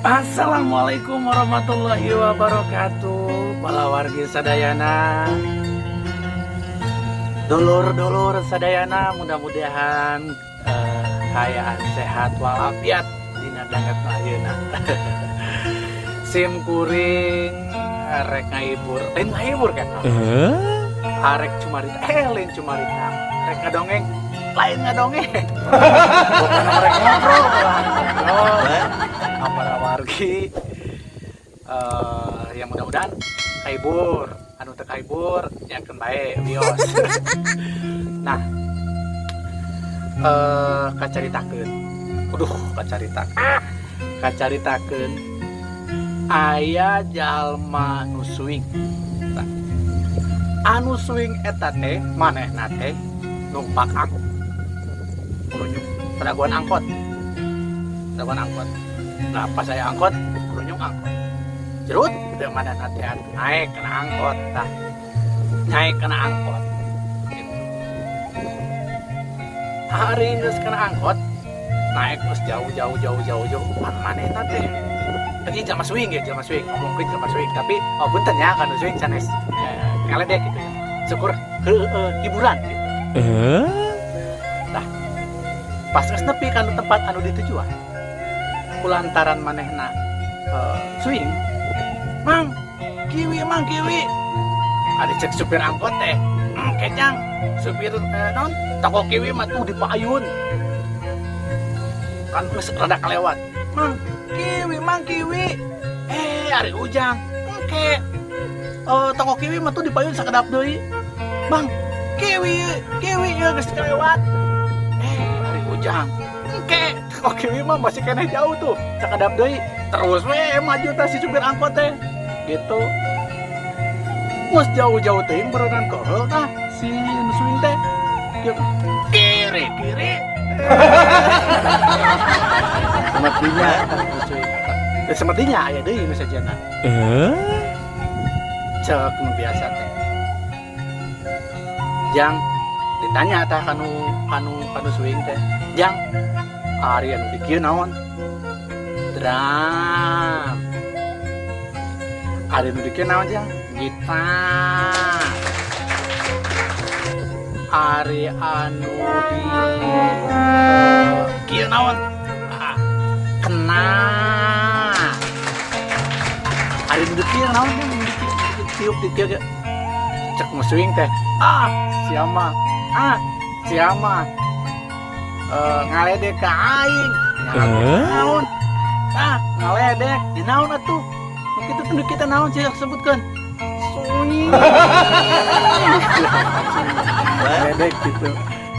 Assalamualaikum warahmatullahi wabarakatuh. Para wargi sadayana, dulur-dulur sadayana, mudah-mudahan kayaan sehat walafiat dina danget ayeuna. Sim kuring rek ngahibur, lain ngahibur kan? Arek cumarita, lain cumarita. Rek ngadongeng, lain ngadongeng. Bukan rek ngobrol, para wargi yang mudah-mudahan kahibur, anu teu kahibur nyakeun bae wios. Nah, kacaritakeun. Kacaritakeun aya jalma nu swing. Nah, anu swing eta teh manehna teh numpak angkot. Peraguan angkot. Nah, pas saya angkot, kurunyung angkot. Jerut, udah mana nanti naik kena angkot, tah. Naik kena angkot. Gitu. Hari ini kena angkot, naik terus jauh. Mana nanti? Tadi jam swing ya, ngomong jam swing. Tapi, punten ya, kan swing sanes ngeledek gitu. Syukur hiburan gitu. Nah, pas nepi kan tempat anu ditujuan. Kulantaran manehna swing, mang kiwi ada cek supir angkot teh kenyang supir non toko kiwi mah tuh dipayun kan geus rada kalewat mang kiwi ari ujang engke toko kiwi mah tuh dipayun sakedap deui bang kiwi ya geus kalewat ari ujang engke oke mah masih kena jauh tuh sakedap deui terus maju teh si supir angkot teh gitu mus jauh teh berenang keheul tah si swing teh kiri semestinya aya deui nu sajana cek nu biasa teh jang ditanya tah kanu swing teh jang ari anu dikir naon drum ari anu dikir naon jang gitar ari anu dikir naon kena ari anu dikir naon jang tiup dikir cek muswing teh siama ngaledek ka aing naon ngaledek di naon atuh kitu teh kita naon sih sebutkeun swing ngaledek gitu